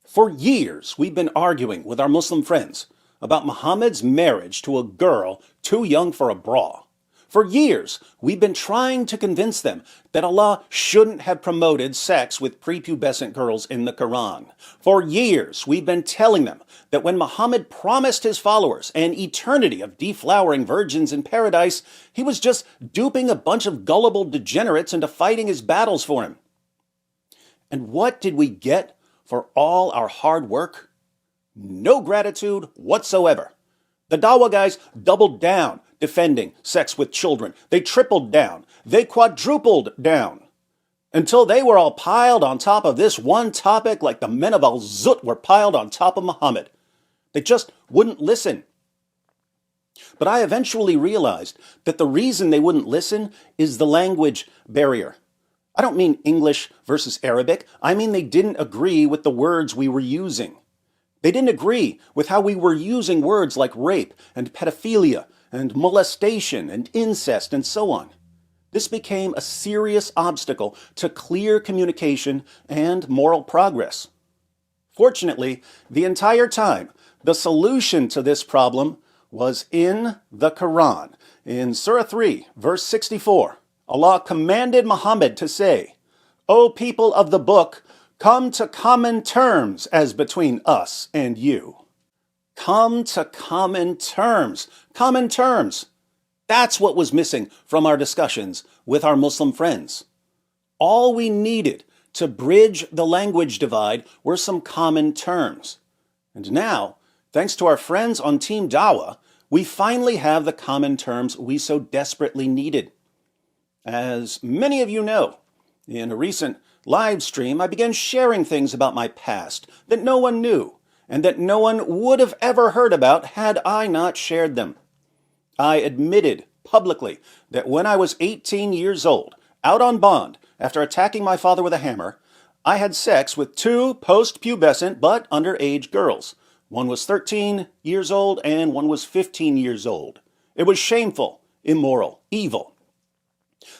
For years, we've been arguing with our Muslim friends about Muhammad's marriage to a girl too young for a bra. For years, we've been trying to convince them that Allah shouldn't have promoted sex with prepubescent girls in the Quran. For years, we've been telling them that when Muhammad promised his followers an eternity of deflowering virgins in paradise, he was just duping a bunch of gullible degenerates into fighting his battles for him. And what did we get for all our hard work? No gratitude whatsoever. The Dawa guys doubled down defending sex with children. They tripled down. They quadrupled down. Until they were all piled on top of this one topic like the men of Al-Zut were piled on top of Muhammad. They just wouldn't listen. But I eventually realized that the reason they wouldn't listen is the language barrier. I don't mean English versus Arabic. I mean they didn't agree with the words we were using. They didn't agree with how we were using words like rape and pedophilia and molestation and incest and so on. This became a serious obstacle to clear communication and moral progress. Fortunately, the entire time, the solution to this problem was in the Quran. In Surah 3, verse 64, Allah commanded Muhammad to say, "O people of the book, come to common terms as between us and you." Come to common terms. Common terms. That's what was missing from our discussions with our Muslim friends. All we needed to bridge the language divide were some common terms. And now, thanks to our friends on Team Dawa, we finally have the common terms we so desperately needed. As many of you know, in a recent live stream, I began sharing things about my past that no one knew and that no one would have ever heard about had I not shared them. I admitted publicly that when I was 18 years old, out on bond, after attacking my father with a hammer, I had sex with two post-pubescent but underage girls. One was 13 years old and one was 15 years old. It was shameful, immoral, evil.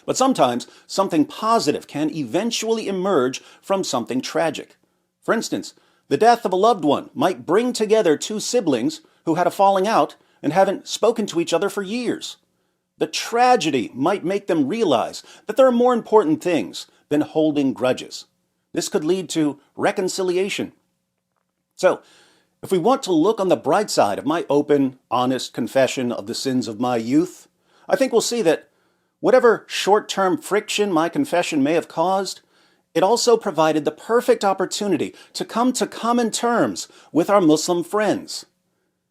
But sometimes something positive can eventually emerge from something tragic. For instance, the death of a loved one might bring together two siblings who had a falling out and haven't spoken to each other for years. The tragedy might make them realize that there are more important things than holding grudges. This could lead to reconciliation. So, if we want to look on the bright side of my open, honest confession of the sins of my youth, I think we'll see that whatever short-term friction my confession may have caused, it also provided the perfect opportunity to come to common terms with our Muslim friends.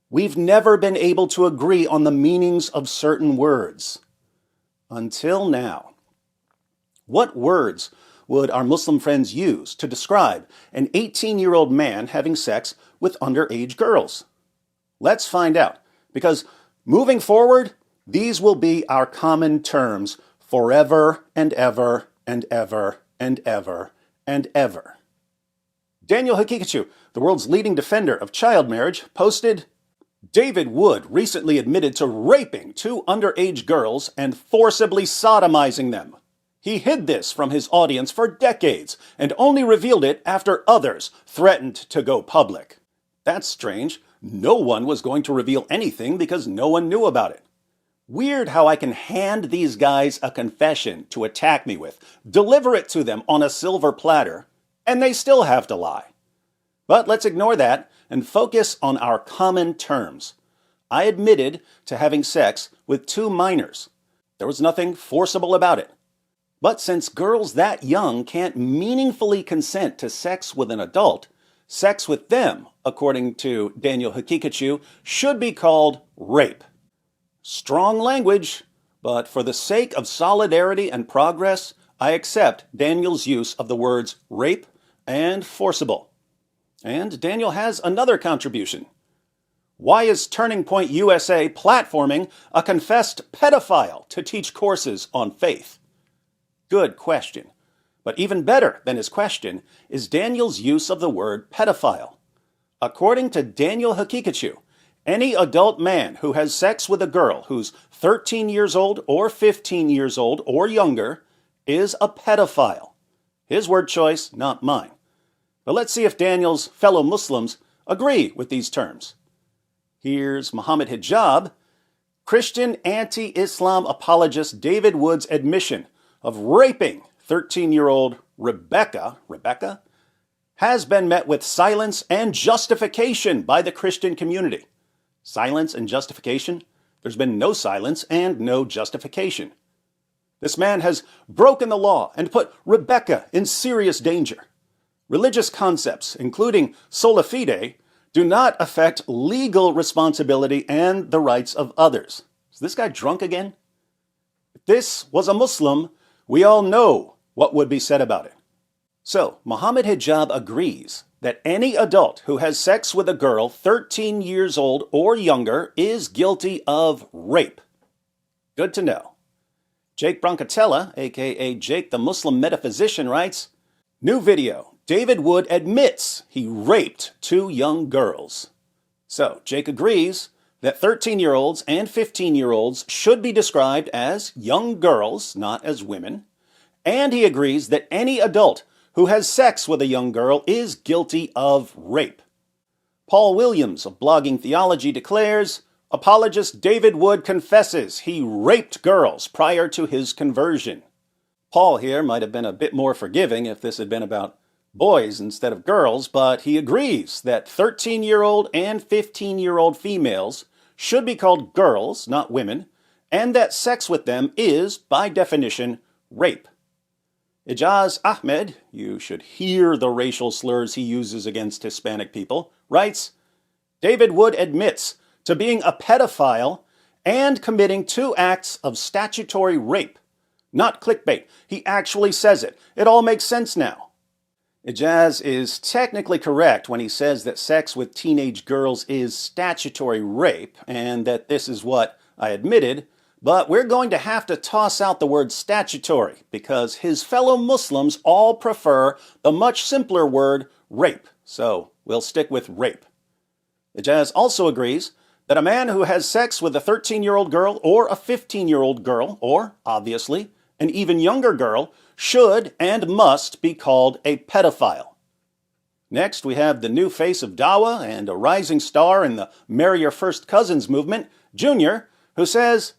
We've never been able to agree on the meanings of certain words. Until now. What words would our Muslim friends use to describe an 18-year-old man having sex with underage girls? Let's find out, because moving forward, these will be our common terms forever and ever and ever and ever and ever. Daniel Haqiqatjou, the world's leading defender of child marriage, posted, "David Wood recently admitted to raping two underage girls and forcibly sodomizing them. He hid this from his audience for decades and only revealed it after others threatened to go public." That's strange. No one was going to reveal anything because no one knew about it. Weird how I can hand these guys a confession to attack me with, deliver it to them on a silver platter, and they still have to lie. But let's ignore that and focus on our common terms. I admitted to having sex with two minors. There was nothing forcible about it. But since girls that young can't meaningfully consent to sex with an adult, sex with them, according to Daniel Haqiqatjou, should be called rape. Strong language, but for the sake of solidarity and progress, I accept Daniel's use of the words rape and forcible. And Daniel has another contribution. Why is Turning Point USA platforming a confessed pedophile to teach courses on faith? Good question. But even better than his question is Daniel's use of the word pedophile. According to Daniel Haqiqatjou, any adult man who has sex with a girl who's 13 years old or 15 years old or younger is a pedophile. His word choice, not mine. But let's see if Daniel's fellow Muslims agree with these terms. Here's Mohammed Hijab, Christian anti-Islam apologist David Wood's admission of raping 13-year-old Rebecca has been met with silence and justification by the Christian community. Silence and justification? There's been no silence and no justification. This man has broken the law and put Rebecca in serious danger. Religious concepts, including sola fide, do not affect legal responsibility and the rights of others. Is this guy drunk again? If this was a Muslim, we all know what would be said about it. So, Mohammed Hijab agrees that any adult who has sex with a girl 13 years old or younger is guilty of rape. Good to know. Jake Brancatella, aka Jake the Muslim Metaphysician, writes, new video. David Wood admits he raped 2 young girls. So, Jake agrees that 13-year-olds and 15-year-olds should be described as young girls, not as women. And he agrees that any adult who has sex with a young girl is guilty of rape. Paul Williams of Blogging Theology declares, apologist David Wood confesses he raped girls prior to his conversion. Paul here might have been a bit more forgiving if this had been about boys instead of girls, but he agrees that 13-year-old and 15-year-old females should be called girls, not women, and that sex with them is, by definition, rape. Ijaz Ahmed, you should hear the racial slurs he uses against Hispanic people, writes, David Wood admits to being a pedophile and committing 2 acts of statutory rape. Not clickbait. He actually says it. It all makes sense now. Ijaz is technically correct when he says that sex with teenage girls is statutory rape, and that this is what I admitted, but we're going to have to toss out the word statutory, because his fellow Muslims all prefer the much simpler word rape, so we'll stick with rape. Ijaz also agrees that a man who has sex with a 13-year-old girl or a 15-year-old girl, or, obviously, an even younger girl, should and must be called a pedophile. Next, we have the new face of Dawa and a rising star in the Marry Your First Cousins movement, Junior, who says,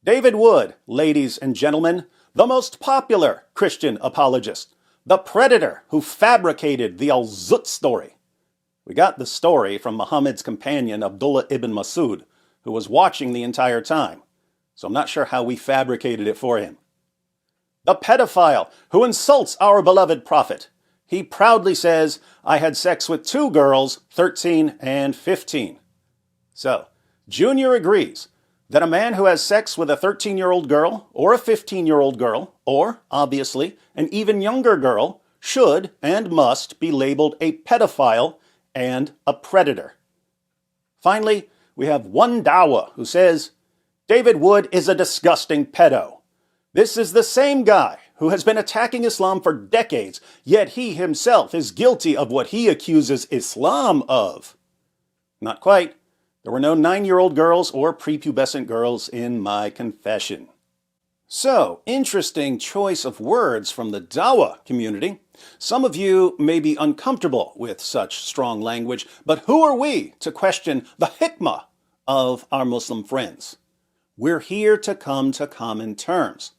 David Wood, ladies and gentlemen, the most popular Christian apologist, the predator who fabricated the Al-Zut story. We got the story from Muhammad's companion Abdullah ibn Masud, who was watching the entire time, so I'm not sure how we fabricated it for him. The pedophile who insults our beloved prophet. He proudly says, I had sex with 2 girls, 13 and 15. So, Junior agrees that a man who has sex with a 13-year-old girl or a 15-year-old girl, or, obviously, an even younger girl, should and must be labeled a pedophile and a predator. Finally, we have one Dawa who says, David Wood is a disgusting pedo. This is the same guy who has been attacking Islam for decades, yet he himself is guilty of what he accuses Islam of. Not quite. There were no 9-year-old girls or prepubescent girls in my confession. So, interesting choice of words from the Dawa community. Some of you may be uncomfortable with such strong language, but who are we to question the hikmah of our Muslim friends? We're here to come to common terms.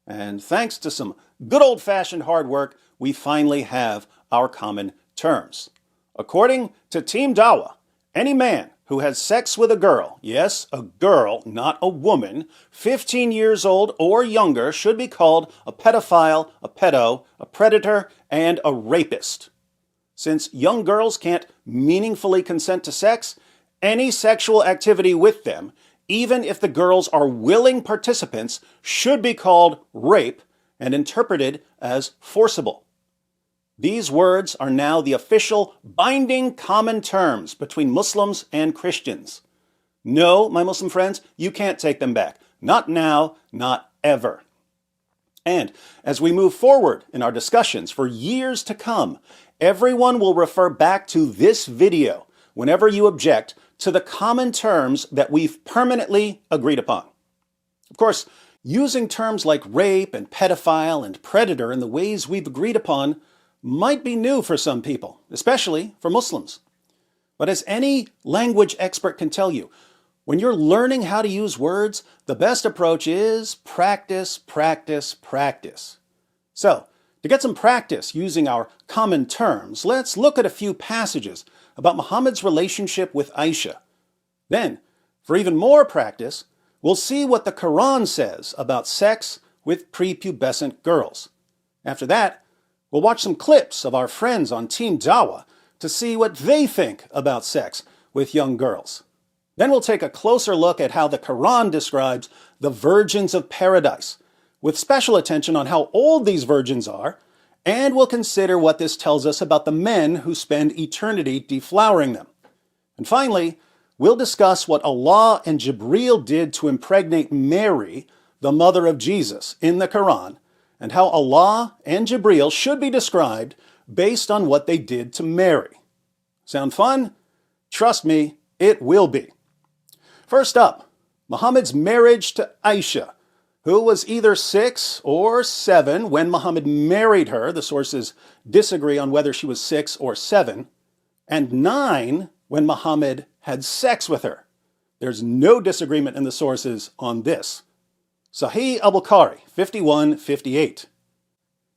And thanks to some good old-fashioned hard work, we finally have our common terms. According to Team Dawa, any man who has sex with a girl, yes, a girl, not a woman, 15 years old or younger, should be called a pedophile, a pedo, a predator, and a rapist. Since young girls can't meaningfully consent to sex, any sexual activity with them, even if the girls are willing participants, should be called rape and interpreted as forcible. These words are now the official binding common terms between Muslims and Christians. No, my Muslim friends, you can't take them back. Not now, not ever. And as we move forward in our discussions for years to come, everyone will refer back to this video whenever you object to the common terms that we've permanently agreed upon. Of course, using terms like rape and pedophile and predator in the ways we've agreed upon might be new for some people, especially for Muslims. But as any language expert can tell you, when you're learning how to use words, the best approach is practice, practice, practice. So, to get some practice using our common terms, let's look at a few passages about Muhammad's relationship with Aisha. Then, for even more practice, we'll see what the Quran says about sex with prepubescent girls. After that, we'll watch some clips of our friends on Team Dawa to see what they think about sex with young girls. Then we'll take a closer look at how the Quran describes the virgins of paradise, with special attention on how old these virgins are, and we'll consider what this tells us about the men who spend eternity deflowering them. And finally, we'll discuss what Allah and Jibreel did to impregnate Mary, the mother of Jesus, in the Quran, and how Allah and Jibreel should be described based on what they did to Mary. Sound fun? Trust me, it will be. First up, Muhammad's marriage to Aisha, who was either 6 or 7 when Muhammad married her. The sources disagree on whether she was 6 or 7, and 9 when Muhammad had sex with her. There's no disagreement in the sources on this. Sahih al-Bukhari, 51-58.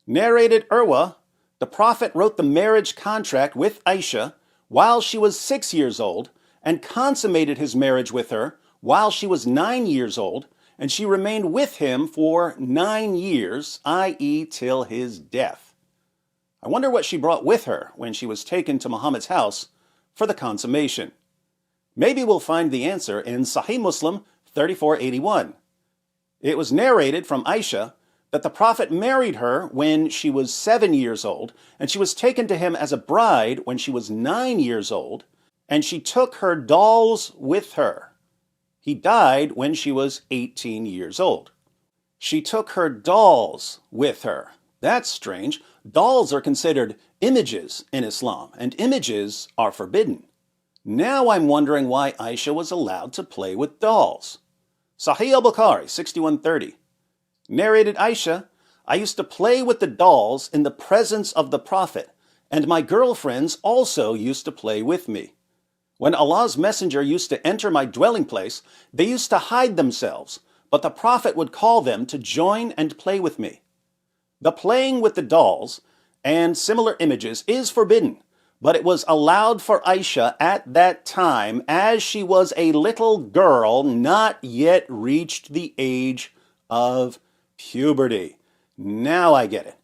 Narrated Urwa, the Prophet wrote the marriage contract with Aisha while she was 6 years old and consummated his marriage with her while she was 9 years old, and she remained with him for 9 years, i.e. till his death. I wonder what she brought with her when she was taken to Muhammad's house for the consummation. Maybe we'll find the answer in Sahih Muslim 3481. It was narrated from Aisha that the Prophet married her when she was 7 years old, and she was taken to him as a bride when she was 9 years old, and she took her dolls with her. He died when she was 18 years old. She took her dolls with her. That's strange. Dolls are considered images in Islam, and images are forbidden. Now I'm wondering why Aisha was allowed to play with dolls. Sahih al-Bukhari, 6130. Narrated Aisha, I used to play with the dolls in the presence of the Prophet, and my girlfriends also used to play with me. When Allah's messenger used to enter my dwelling place, they used to hide themselves, but the Prophet would call them to join and play with me. The playing with the dolls and similar images is forbidden, but it was allowed for Aisha at that time as she was a little girl not yet reached the age of puberty. Now I get it.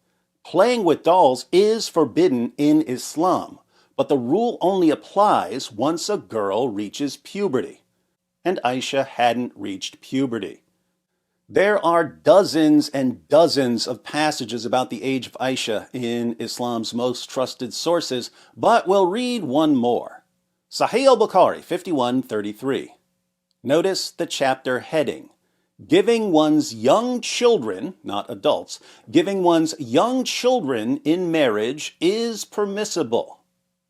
Playing with dolls is forbidden in Islam, but the rule only applies once a girl reaches puberty. And Aisha hadn't reached puberty. There are dozens and dozens of passages about the age of Aisha in Islam's most trusted sources, but we'll read one more. Sahih al-Bukhari, 5133. Notice the chapter heading. Giving one's young children, not adults, giving one's young children in marriage is permissible.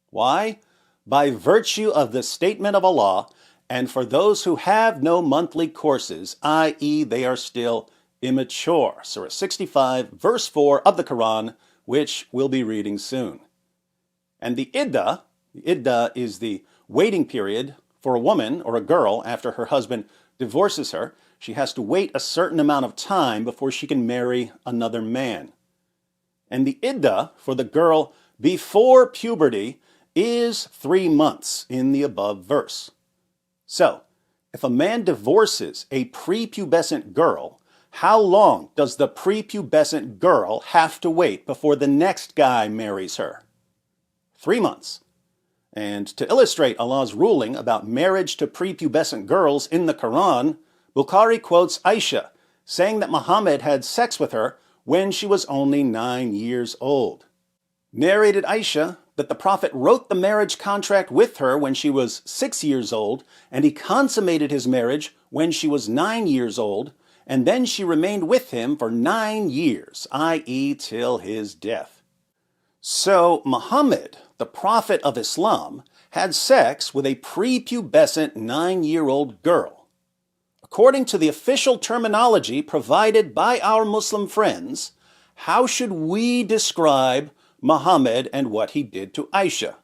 Why? By virtue of the statement of Allah, and for those who have no monthly courses, i.e. they are still immature. Surah 65, verse 4 of the Quran, which we'll be reading soon. And the iddah is the waiting period for a woman or a girl after her husband divorces her. She has to wait a certain amount of time before she can marry another man. And the iddah for the girl before puberty is 3 months in the above verse. So, if a man divorces a prepubescent girl, how long does the prepubescent girl have to wait before the next guy marries her? 3 months. And to illustrate Allah's ruling about marriage to prepubescent girls in the Quran, Bukhari quotes Aisha, saying that Muhammad had sex with her when she was only 9 years old. Narrated Aisha that the Prophet wrote the marriage contract with her when she was 6 years old, and he consummated his marriage when she was 9 years old, and then she remained with him for 9 years, i.e. till his death. So Muhammad, the Prophet of Islam, had sex with a prepubescent 9-year-old girl. According to the official terminology provided by our Muslim friends, how should we describe Muhammad and what he did to Aisha.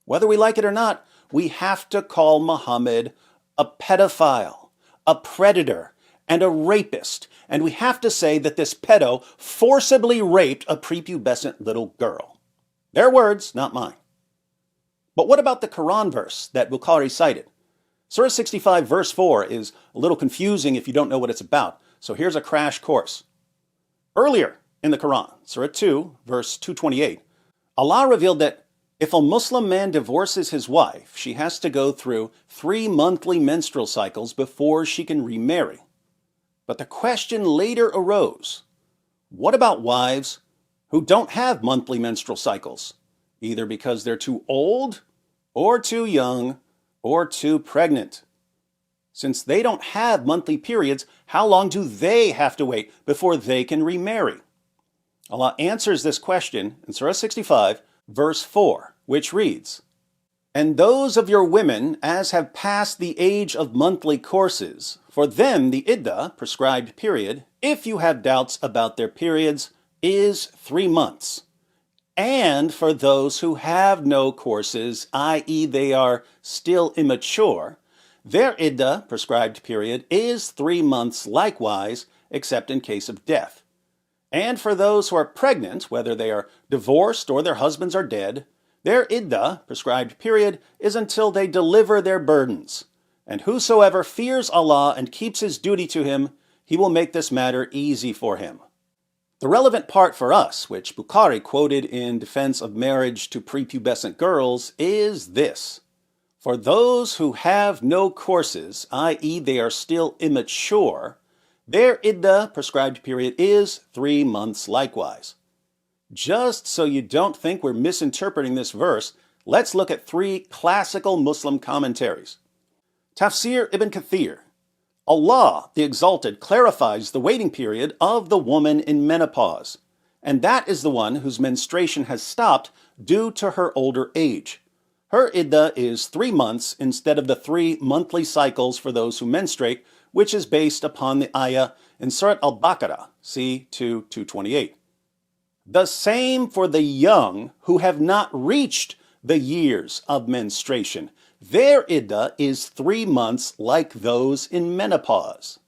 Whether we like it or not, we have to call Muhammad a pedophile, a predator, and a rapist. And we have to say that this pedo forcibly raped a prepubescent little girl. Their words, not mine. But what about the Quran verse that Bukhari cited? Surah 65 verse 4 is a little confusing if you don't know what it's about. So here's a crash course. Earlier in the Quran, Surah 2, verse 228, Allah revealed that if a Muslim man divorces his wife, she has to go through 3 monthly menstrual cycles before she can remarry. But the question later arose, what about wives who don't have monthly menstrual cycles, either because they're too old, or too young, or too pregnant? Since they don't have monthly periods, how long do they have to wait before they can remarry? Allah answers this question in Surah 65, verse 4, which reads, "And those of your women as have passed the age of monthly courses, for them the iddah, prescribed period, if you have doubts about their periods, is 3 months. And for those who have no courses, i.e. they are still immature, their iddah, prescribed period, is 3 months likewise, except in case of death. And for those who are pregnant, whether they are divorced or their husbands are dead, their iddah, prescribed period, is until they deliver their burdens. And whosoever fears Allah and keeps his duty to him, he will make this matter easy for him." The relevant part for us, which Bukhari quoted in defense of marriage to prepubescent girls, is this: "For those who have no courses, i.e. they are still immature, their iddah, prescribed period, is 3 months likewise." Just so you don't think we're misinterpreting this verse, let's look at 3 classical Muslim commentaries. Tafsir Ibn Kathir. Allah, the Exalted, clarifies the waiting period of the woman in menopause, and that is the one whose menstruation has stopped due to her older age. Her iddah is 3 months instead of the 3 monthly cycles for those who menstruate, which is based upon the ayah in Surah Al-Baqarah, see 2:228. The same for the young who have not reached the years of menstruation. Their iddah is 3 months like those in menopause.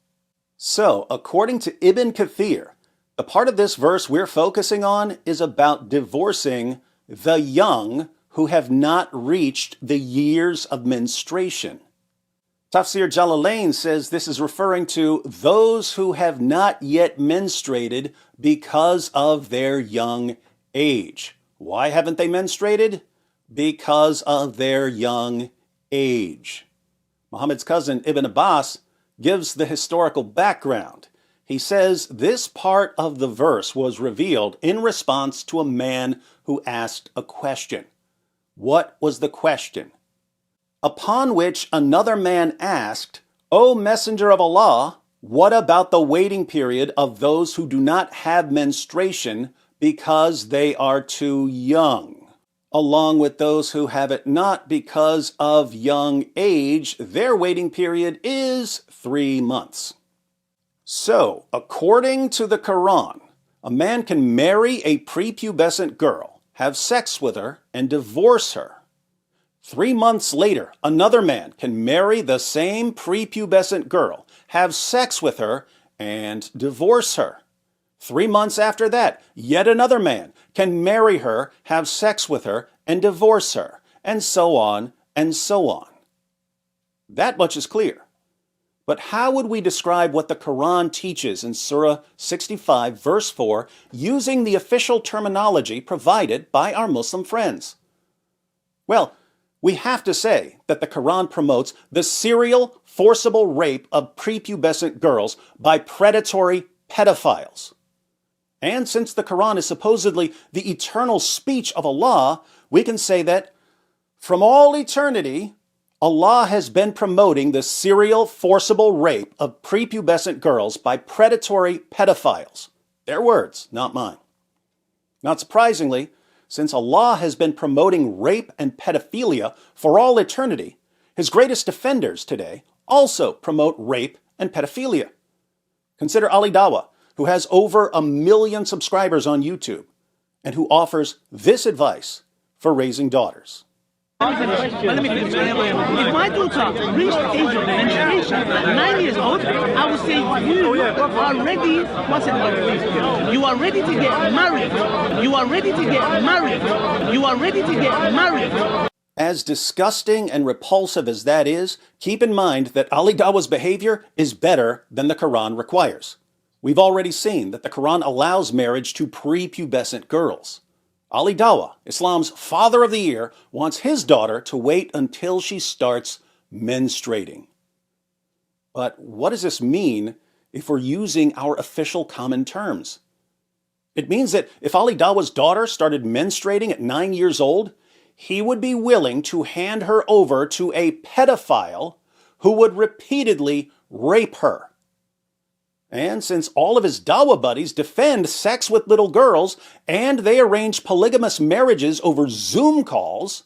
So, according to Ibn Kathir, the part of this verse we're focusing on is about divorcing the young who have not reached the years of menstruation. Tafsir Jalalain says this is referring to those who have not yet menstruated because of their young age. Why haven't they menstruated? Because of their young age. Muhammad's cousin Ibn Abbas gives the historical background. He says this part of the verse was revealed in response to a man who asked a question. What was the question? Upon which another man asked, "O Messenger of Allah, what about the waiting period of those who do not have menstruation because they are too young? Along with those who have it not because of young age, their waiting period is 3 months." So, according to the Quran, a man can marry a prepubescent girl, have sex with her, and divorce her. 3 months later, another man can marry the same prepubescent girl, have sex with her, and divorce her. 3 months after that, yet another man can marry her, have sex with her, and divorce her, and so on and so on. That much is clear. But how would we describe what the Quran teaches in Surah 65, verse 4, using the official terminology provided by our Muslim friends? Well, we have to say that the Quran promotes the serial, forcible rape of prepubescent girls by predatory pedophiles. And since the Quran is supposedly the eternal speech of Allah, we can say that from all eternity, Allah has been promoting the serial, forcible rape of prepubescent girls by predatory pedophiles. Their words, not mine. Not surprisingly, since Allah has been promoting rape and pedophilia for all eternity, his greatest defenders today also promote rape and pedophilia. Consider Ali Dawa, who has over 1 million subscribers on YouTube. and who offers this advice for raising daughters. But let me finish. If my daughter reached the age of menstruation at 9 years old, I would say you are ready. You are ready to get married. You are ready to get married. You are ready to get married. As disgusting and repulsive as that is, keep in mind that Ali Dawa's behavior is better than the Quran requires. We've already seen that the Quran allows marriage to prepubescent girls. Ali Dawa, Islam's Father of the Year, wants his daughter to wait until she starts menstruating. But what does this mean if we're using our official common terms? It means that if Ali Dawa's daughter started menstruating at 9 years old, he would be willing to hand her over to a pedophile who would repeatedly rape her. And since all of his Dawa buddies defend sex with little girls and they arrange polygamous marriages over Zoom calls,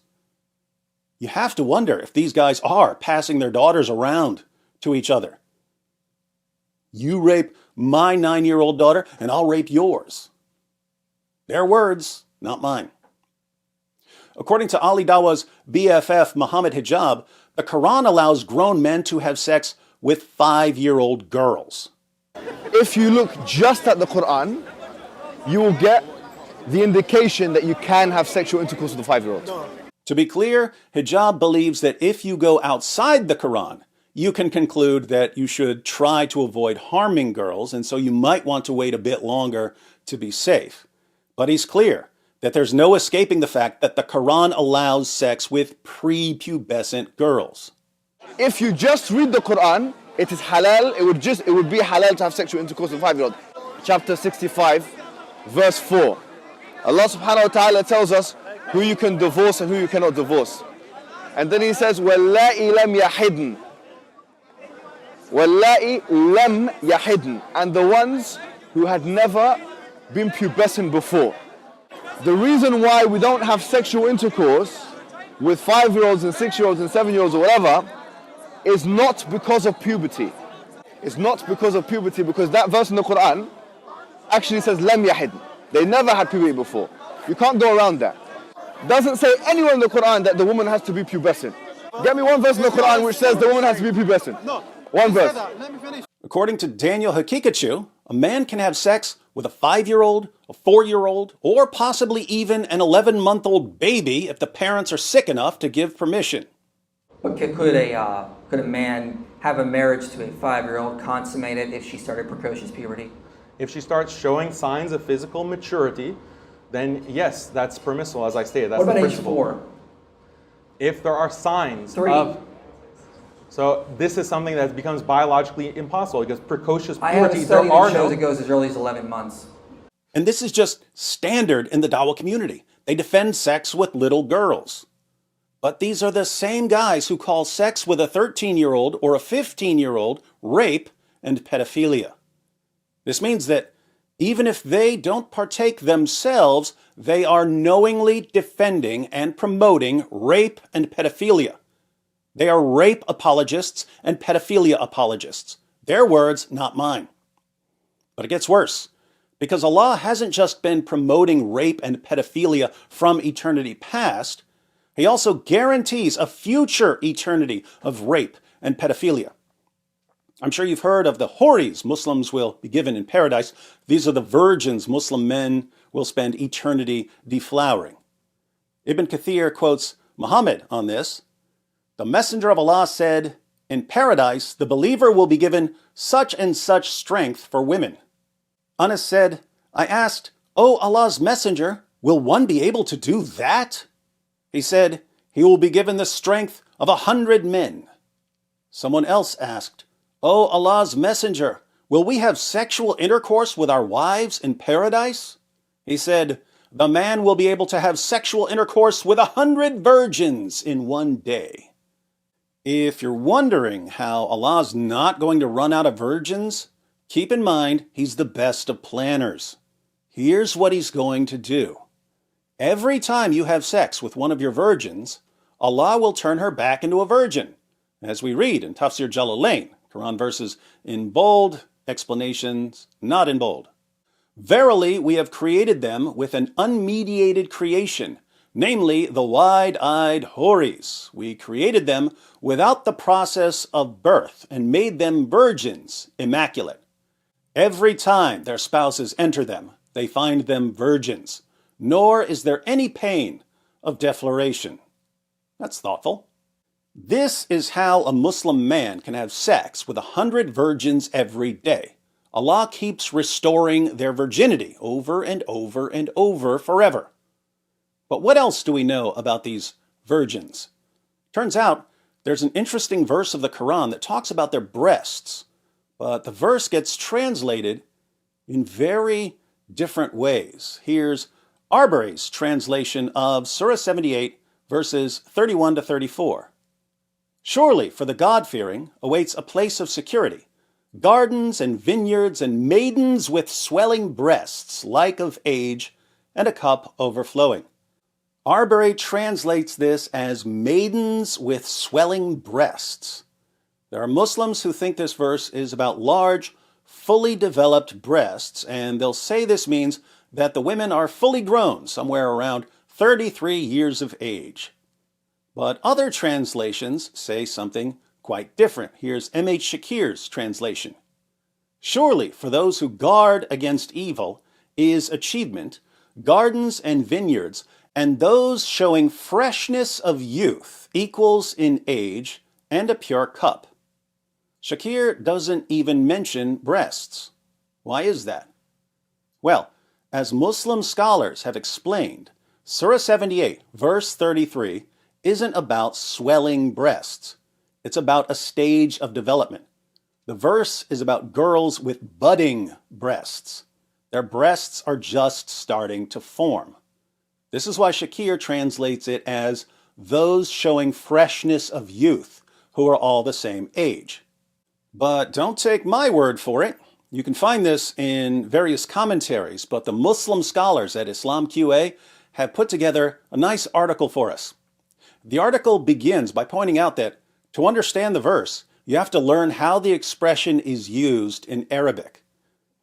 you have to wonder if these guys are passing their daughters around to each other. You rape my 9-year-old daughter and I'll rape yours. Their words, not mine. According to Ali Dawa's BFF, Mohammed Hijab, the Quran allows grown men to have sex with 5-year-old girls. If you look just at the Quran, you will get the indication that you can have sexual intercourse with a 5-year-old. To be clear, Hijab believes that if you go outside the Quran, you can conclude that you should try to avoid harming girls, and so you might want to wait a bit longer to be safe. But he's clear that there's no escaping the fact that the Quran allows sex with prepubescent girls. If you just read the Quran, it is halal, it would be halal to have sexual intercourse with a 5-year-old. Chapter 65, verse 4. Allah subhanahu wa ta'ala tells us who you can divorce and who you cannot divorce. And then he says, وَاللَّائِ لَمْ يَحِدْنَ. وَاللَّائِ لَمْ يَحِدْنَ. And the ones who had never been pubescent before. The reason why we don't have sexual intercourse with 5-year-olds and 6-year-olds and 7-year-olds or whatever is not because of puberty. It's not because of puberty, because that verse in the Quran actually says lam yahid. They never had puberty before. You can't go around that. Doesn't say anywhere in the Quran that the woman has to be pubescent. Get me one verse in the Quran which says the woman has to be pubescent. No. One verse. According to Daniel Haqiqatjou, a man can have sex with a 5-year-old, a 4-year-old, or possibly even an 11-month-old baby if the parents are sick enough to give permission. But could a man have a marriage to a 5-year-old consummated if she started precocious puberty? If she starts showing signs of physical maturity, then yes, that's permissible, as I stated. That's what about the age principle. 4? If there are signs 3. of... So this is something that becomes biologically impossible because precocious I have puberty, a study there are that shows no... it goes as early as 11 months. And this is just standard in the Dawa community. They defend sex with little girls. But these are the same guys who call sex with a 13-year-old or a 15-year-old rape and pedophilia. This means that even if they don't partake themselves, they are knowingly defending and promoting rape and pedophilia. They are rape apologists and pedophilia apologists. Their words, not mine. But it gets worse, because Allah hasn't just been promoting rape and pedophilia from eternity past, He also guarantees a future eternity of rape and pedophilia. I'm sure you've heard of the Houris Muslims will be given in paradise. These are the virgins Muslim men will spend eternity deflowering. Ibn Kathir quotes Muhammad on this. The Messenger of Allah said, "In paradise, the believer will be given such and such strength for women." Anas said, "I asked, O Allah's Messenger, will one be able to do that?" He said, "He will be given the strength of 100 men." Someone else asked, "O Allah's Messenger, will we have sexual intercourse with our wives in paradise?" He said, "The man will be able to have sexual intercourse with 100 virgins in one day." If you're wondering how Allah's not going to run out of virgins, keep in mind He's the best of planners. Here's what He's going to do. Every time you have sex with one of your virgins, Allah will turn her back into a virgin, as we read in Tafsir Jalalain, Quran verses in bold, explanations not in bold. Verily, we have created them with an unmediated creation, namely the wide-eyed Houris. We created them without the process of birth and made them virgins, immaculate. Every time their spouses enter them, they find them virgins, nor is there any pain of defloration. That's thoughtful. This is how a Muslim man can have sex with 100 virgins every day. Allah keeps restoring their virginity over and over and over forever. But what else do we know about these virgins? Turns out there's an interesting verse of the Quran that talks about their breasts, but the verse gets translated in very different ways. Here's Arbery's translation of Surah 78, verses 31 to 34. Surely for the God-fearing awaits a place of security, gardens and vineyards and maidens with swelling breasts, like of age, and a cup overflowing. Arbery translates this as maidens with swelling breasts. There are Muslims who think this verse is about large, fully developed breasts, and they'll say this means that the women are fully grown, somewhere around 33 years of age. But other translations say something quite different. Here's M.H. Shakir's translation. Surely for those who guard against evil is achievement, gardens and vineyards, and those showing freshness of youth equals in age and a pure cup. Shakir doesn't even mention breasts. Why is that? Well, as Muslim scholars have explained, Surah 78, verse 33, isn't about swelling breasts. It's about a stage of development. The verse is about girls with budding breasts. Their breasts are just starting to form. This is why Shakir translates it as those showing freshness of youth who are all the same age. But don't take my word for it. You can find this in various commentaries, but the Muslim scholars at Islam QA have put together a nice article for us. The article begins by pointing out that to understand the verse, you have to learn how the expression is used in Arabic.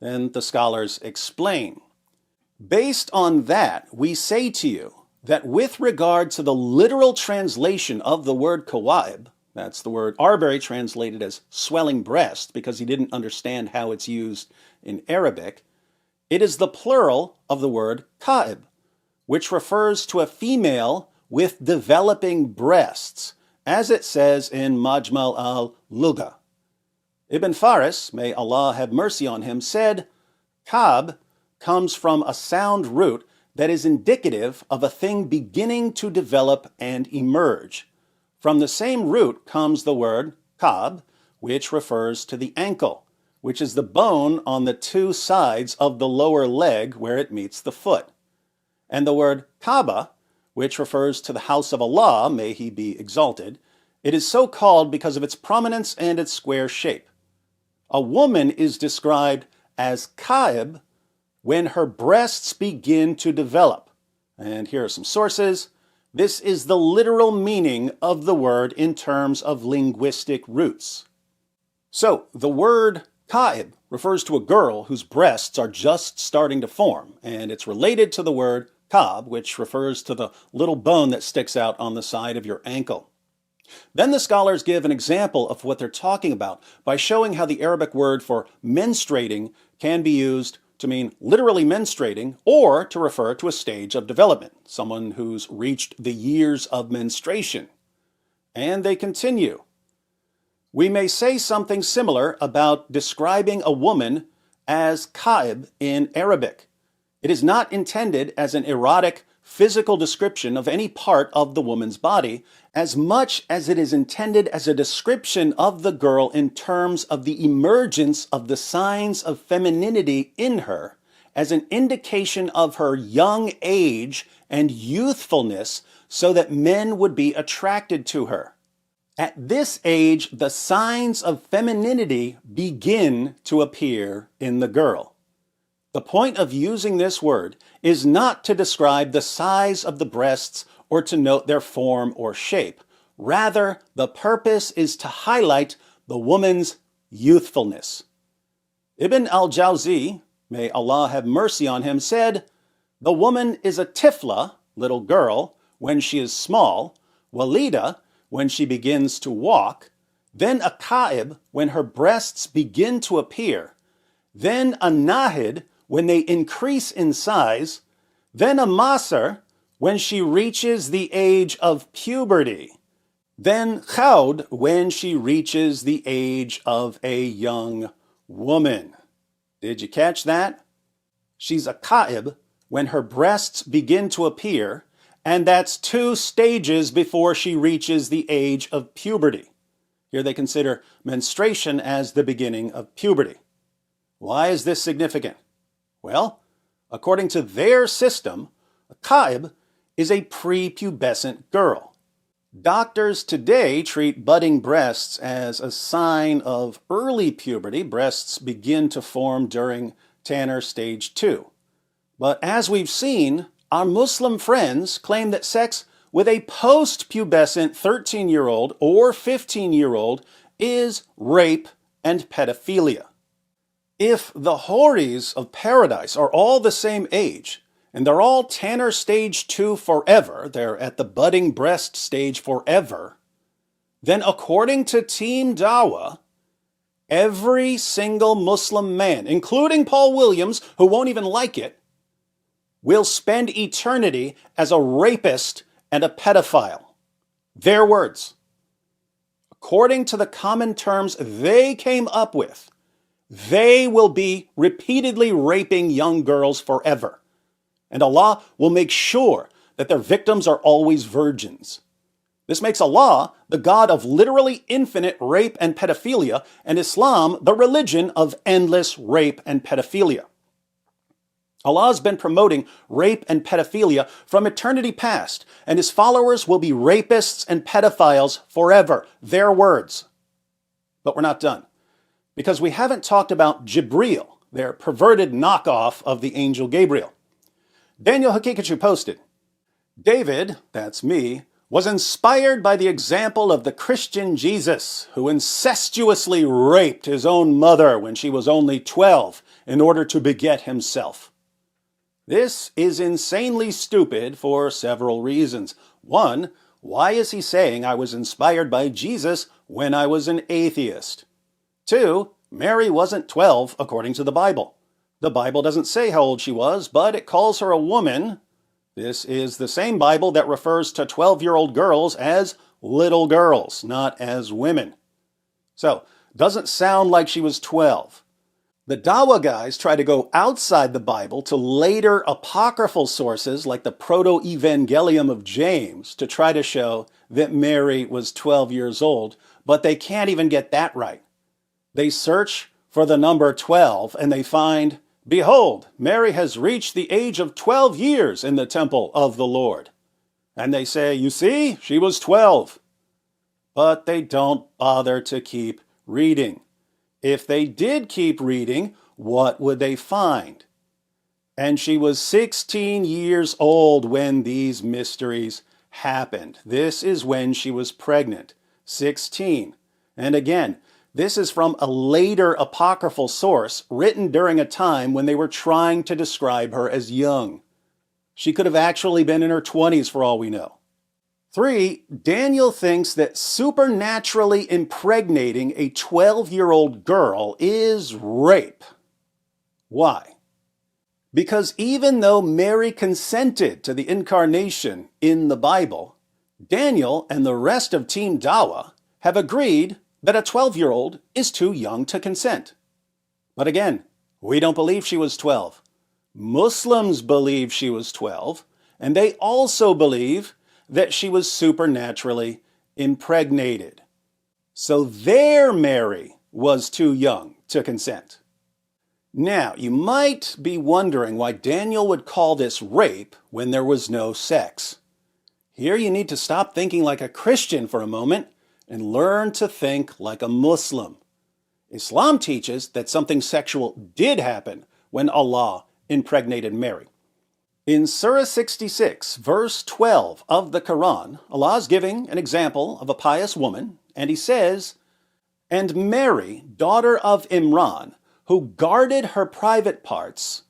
Then the scholars explain. Based on that, we say to you that with regard to the literal translation of the word kawaib, that's the word Arbery translated as swelling breast because he didn't understand how it's used in Arabic, it is the plural of the word kaib, which refers to a female with developing breasts, as it says in Majmal al-Lugha. Ibn Faris, may Allah have mercy on him, said, Kab comes from a sound root that is indicative of a thing beginning to develop and emerge. From the same root comes the word kab, which refers to the ankle, which is the bone on the two sides of the lower leg where it meets the foot. And the word Kaaba, which refers to the house of Allah, may he be exalted, it is so called because of its prominence and its square shape. A woman is described as kaib when her breasts begin to develop. And here are some sources. This is the literal meaning of the word in terms of linguistic roots. So, the word kaib refers to a girl whose breasts are just starting to form, and it's related to the word kab, which refers to the little bone that sticks out on the side of your ankle. Then the scholars give an example of what they're talking about by showing how the Arabic word for menstruating can be used to mean literally menstruating or to refer to a stage of development, someone who's reached the years of menstruation. And they continue. We may say something similar about describing a woman as kaib in Arabic. It is not intended as an erotic, physical description of any part of the woman's body, as much as it is intended as a description of the girl in terms of the emergence of the signs of femininity in her, as an indication of her young age and youthfulness so that men would be attracted to her. At this age, the signs of femininity begin to appear in the girl. The point of using this word is not to describe the size of the breasts or to note their form or shape. Rather, the purpose is to highlight the woman's youthfulness. Ibn al-Jawzi, may Allah have mercy on him, said, "The woman is a tifla, little girl, when she is small, walida, when she begins to walk, then a ka'ib, when her breasts begin to appear, then a nahid, when they increase in size, then a masar, when she reaches the age of puberty, then khawd, when she reaches the age of a young woman." Did you catch that? She's a ka'ib when her breasts begin to appear, and that's 2 stages before she reaches the age of puberty. Here they consider menstruation as the beginning of puberty. Why is this significant? Well, according to their system, a ka'ib is a prepubescent girl. Doctors today treat budding breasts as a sign of early puberty. Breasts begin to form during Tanner stage 2. But as we've seen, our Muslim friends claim that sex with a post-pubescent 13-year-old or 15-year-old is rape and pedophilia. If the Houris of paradise are all the same age, and they're all Tanner stage 2 forever, they're at the budding breast stage forever, then according to Team Dawa, every single Muslim man, including Paul Williams, who won't even like it, will spend eternity as a rapist and a pedophile. Their words. According to the common terms they came up with, they will be repeatedly raping young girls forever. And Allah will make sure that their victims are always virgins. This makes Allah the God of literally infinite rape and pedophilia, and Islam the religion of endless rape and pedophilia. Allah has been promoting rape and pedophilia from eternity past, and his followers will be rapists and pedophiles forever. Their words. But we're not done, because we haven't talked about Jibreel, their perverted knockoff of the angel Gabriel. Daniel Haqiqatjou posted, "David, that's me, was inspired by the example of the Christian Jesus, who incestuously raped his own mother when she was only 12 in order to beget himself. This is insanely stupid for several reasons. One, why is he saying I was inspired by Jesus when I was an atheist? Two, Mary wasn't 12 according to the Bible. The Bible doesn't say how old she was, but it calls her a woman. This is the same Bible that refers to 12-year-old girls as little girls, not as women. So, doesn't sound like she was 12. The Dawa guys try to go outside the Bible to later apocryphal sources like the Proto-Evangelium of James to try to show that Mary was 12 years old, but they can't even get that right. They search for the number 12 and they find, "Behold, Mary has reached the age of 12 years in the temple of the Lord." And they say, "You see, she was 12. But they don't bother to keep reading. If they did keep reading, what would they find? And she was 16 years old when these mysteries happened. This is when she was pregnant, 16. And again, this is from a later apocryphal source written during a time when they were trying to describe her as young. She could have actually been in her 20s for all we know. 3, Daniel thinks that supernaturally impregnating a 12-year-old girl is rape. Why? Because even though Mary consented to the incarnation in the Bible, Daniel and the rest of Team Dawa have agreed that a 12-year-old is too young to consent. But again, we don't believe she was 12. Muslims believe she was 12, and they also believe that she was supernaturally impregnated. So their Mary was too young to consent. Now, you might be wondering why Daniel would call this rape when there was no sex. Here you need to stop thinking like a Christian for a moment and learn to think like a Muslim. Islam teaches that something sexual did happen when Allah impregnated Mary. In Surah 66, verse 12 of the Quran, Allah is giving an example of a pious woman, and he says, "And Mary, daughter of Imran, who guarded her private parts,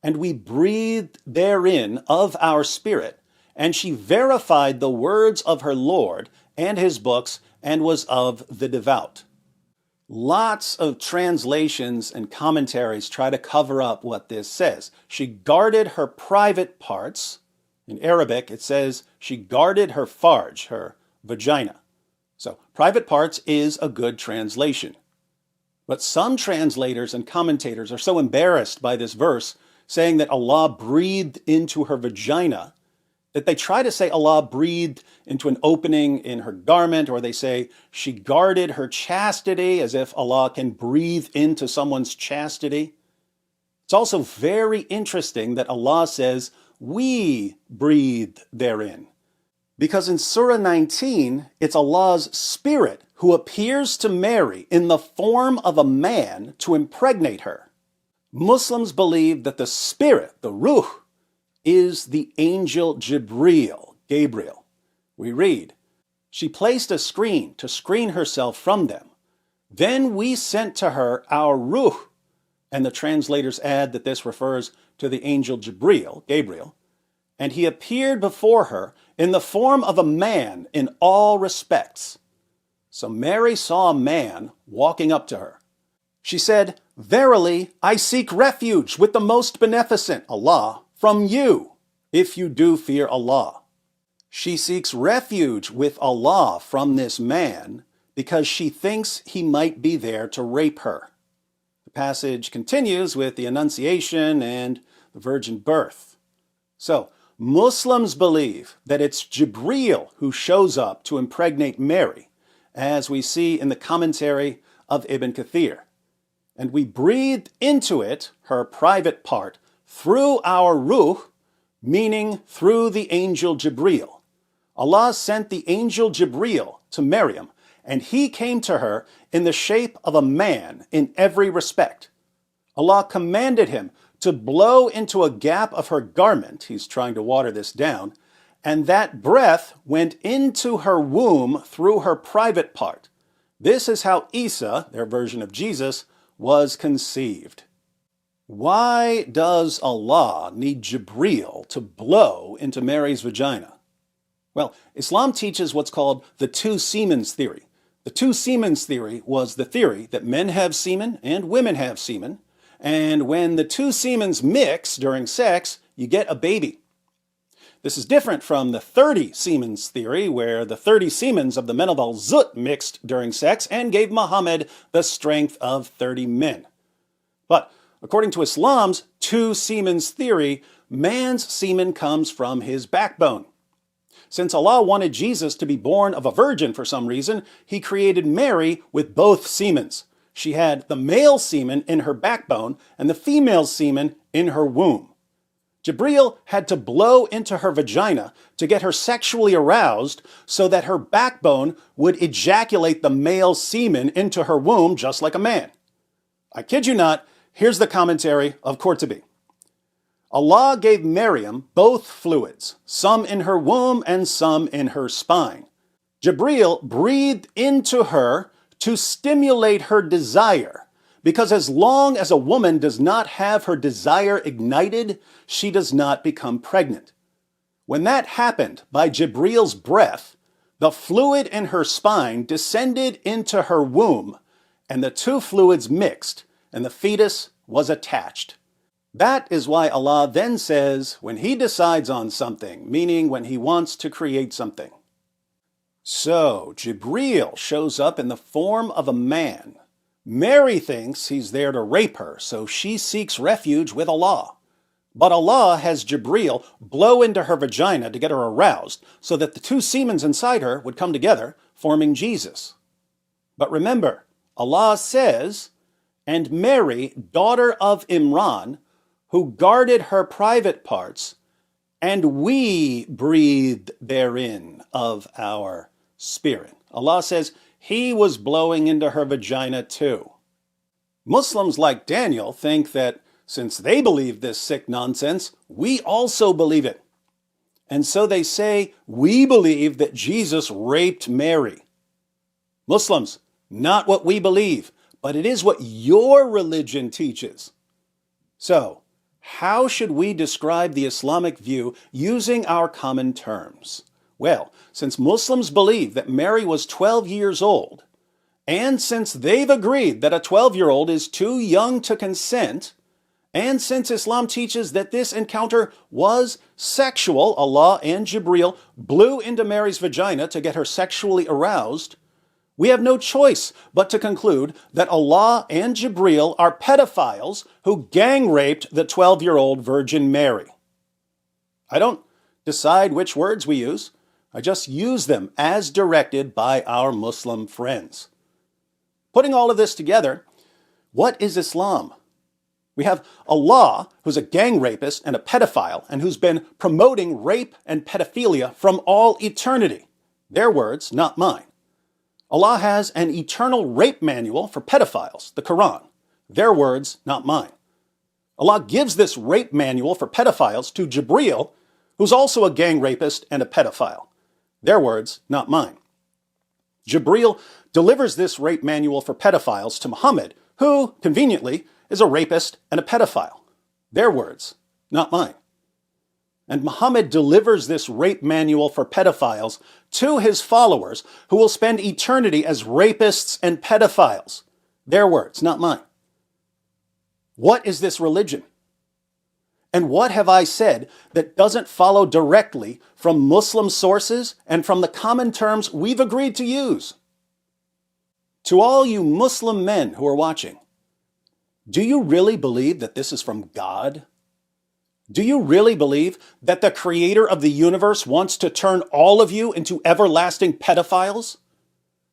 and we breathed therein of our spirit, and she verified the words of her Lord and his books, and was of the devout. Lots of translations and commentaries try to cover up what this says. She guarded her private parts. In Arabic, it says she guarded her farj, her vagina. So, private parts is a good translation. But some translators and commentators are so embarrassed by this verse, saying that Allah breathed into her vagina, that they try to say Allah breathed into an opening in her garment, or they say she guarded her chastity, as if Allah can breathe into someone's chastity. It's also very interesting that Allah says, we breathed therein. Because in Surah 19, it's Allah's Spirit who appears to Mary in the form of a man to impregnate her. Muslims believe that the Spirit, the Ruh, is the angel Jibreel, Gabriel. We read, she placed a screen to screen herself from them. Then we sent to her our Ruh, and the translators add that this refers to the angel Jibreel, Gabriel, and he appeared before her in the form of a man in all respects. So Mary saw a man walking up to her. She said, verily, I seek refuge with the most beneficent, Allah, from you, if you do fear Allah. She seeks refuge with Allah from this man because she thinks he might be there to rape her. The passage continues with the Annunciation and the virgin birth. So, Muslims believe that it's Jibreel who shows up to impregnate Mary, as we see in the commentary of Ibn Kathir. And we breathed into it, her private part, through our Ruh, meaning through the angel Jibreel. Allah sent the angel Jibreel to Maryam, and he came to her in the shape of a man in every respect. Allah commanded him to blow into a gap of her garment, he's trying to water this down, and that breath went into her womb through her private part. This is how Isa, their version of Jesus, was conceived. Why does Allah need Jibreel to blow into Mary's vagina? Well, Islam teaches what's called the two semens theory. The two semens theory was the theory that men have semen and women have semen, and when the two semens mix during sex, you get a baby. This is different from the 30 semens theory, where the 30 semens of the men of Al-Zut mixed during sex and gave Muhammad the strength of 30 men. But according to Islam's two semens theory, man's semen comes from his backbone. Since Allah wanted Jesus to be born of a virgin for some reason, he created Mary with both semens. She had the male semen in her backbone and the female semen in her womb. Jibreel had to blow into her vagina to get her sexually aroused so that her backbone would ejaculate the male semen into her womb just like a man. I kid you not, here's the commentary of Qurtubi. Allah gave Maryam both fluids, some in her womb and some in her spine. Jibreel breathed into her to stimulate her desire, because as long as a woman does not have her desire ignited, she does not become pregnant. When that happened by Jibreel's breath, the fluid in her spine descended into her womb, and the two fluids mixed, and the fetus was attached. That is why Allah then says, when he decides on something, meaning when he wants to create something. So, Jibreel shows up in the form of a man. Mary thinks he's there to rape her, so she seeks refuge with Allah. But Allah has Jibreel blow into her vagina to get her aroused, so that the two semens inside her would come together, forming Jesus. But remember, Allah says, and Mary, daughter of Imran, who guarded her private parts, and we breathed therein of our spirit. Allah says he was blowing into her vagina too. Muslims like Daniel think that since they believe this sick nonsense, we also believe it. And so they say, we believe that Jesus raped Mary. Muslims, not what we believe, but it is what your religion teaches. So, how should we describe the Islamic view using our common terms? Well, since Muslims believe that Mary was 12 years old, and since they've agreed that a 12-year-old is too young to consent, and since Islam teaches that this encounter was sexual, Allah and Jibreel blew into Mary's vagina to get her sexually aroused, we have no choice but to conclude that Allah and Jibreel are pedophiles who gang raped the 12-year-old Virgin Mary. I don't decide which words we use. I just use them as directed by our Muslim friends. Putting all of this together, what is Islam? We have Allah, who's a gang rapist and a pedophile, and who's been promoting rape and pedophilia from all eternity. Their words, not mine. Allah has an eternal rape manual for pedophiles, the Quran. Their words, not mine. Allah gives this rape manual for pedophiles to Jibreel, who's also a gang rapist and a pedophile. Their words, not mine. Jibreel delivers this rape manual for pedophiles to Muhammad, who, conveniently, is a rapist and a pedophile. Their words, not mine. And Muhammad delivers this rape manual for pedophiles to his followers, who will spend eternity as rapists and pedophiles. Their words, not mine. What is this religion? And what have I said that doesn't follow directly from Muslim sources and from the common terms we've agreed to use? To all you Muslim men who are watching, do you really believe that this is from God? Do you really believe that the creator of the universe wants to turn all of you into everlasting pedophiles?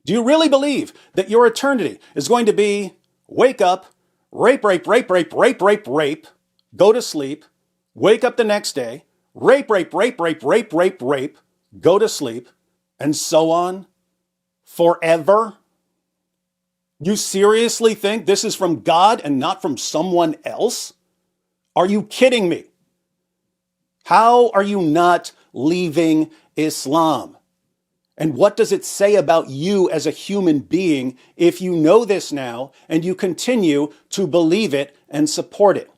Do you really believe that your eternity is going to be wake up, rape, rape, rape, rape, rape, rape, rape, go to sleep, wake up the next day, rape, rape, rape, rape, rape, rape, rape, go to sleep, and so on forever? You seriously think this is from God and not from someone else? Are you kidding me? How are you not leaving Islam? And what does it say about you as a human being if you know this now and you continue to believe it and support it?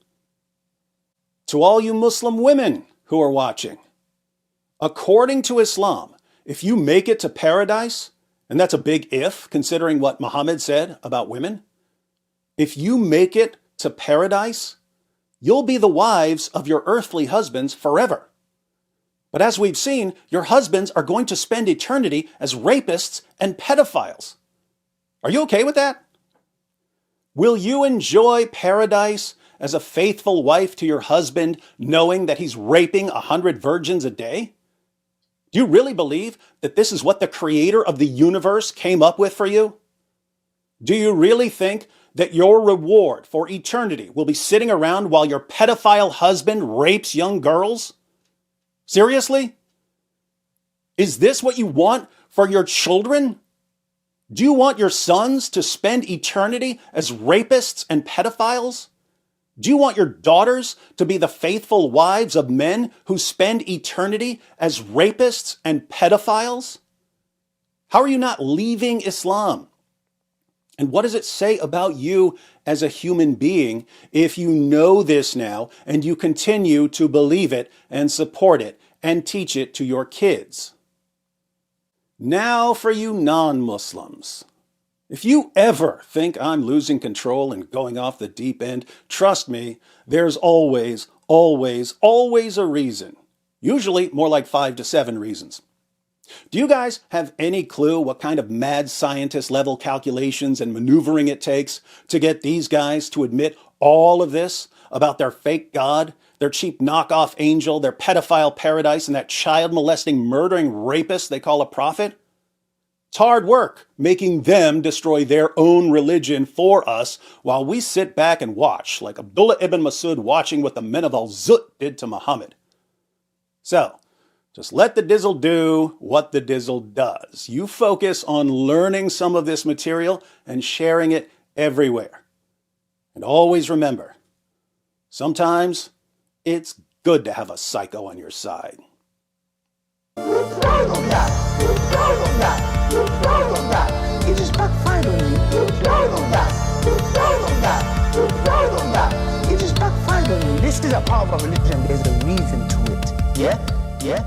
To all you Muslim women who are watching, according to Islam, if you make it to paradise, and that's a big if, considering what Muhammad said about women, if you make it to paradise, you'll be the wives of your earthly husbands forever. But as we've seen, your husbands are going to spend eternity as rapists and pedophiles. Are you okay with that? Will you enjoy paradise as a faithful wife to your husband, knowing that he's raping 100 virgins a day? Do you really believe that this is what the creator of the universe came up with for you? Do you really think that your reward for eternity will be sitting around while your pedophile husband rapes young girls? Seriously? Is this what you want for your children? Do you want your sons to spend eternity as rapists and pedophiles? Do you want your daughters to be the faithful wives of men who spend eternity as rapists and pedophiles? How are you not leaving Islam? And what does it say about you as a human being if you know this now and you continue to believe it and support it and teach it to your kids? Now for you non-Muslims. If you ever think I'm losing control and going off the deep end, trust me, there's always, always, always a reason. Usually more like 5 to 7 reasons. Do you guys have any clue what kind of mad scientist level calculations and maneuvering it takes to get these guys to admit all of this about their fake God, their cheap knockoff angel, their pedophile paradise, and that child molesting, murdering rapist they call a prophet? It's hard work making them destroy their own religion for us while we sit back and watch, like Abdullah ibn Masud watching what the men of Al-Zut did to Muhammad. So, just let the dizzle do what the dizzle does. You focus on learning some of this material and sharing it everywhere. And always remember, sometimes it's good to have a psycho on your side. It just backfired on me. part of our religion, there's a reason to it. Yeah?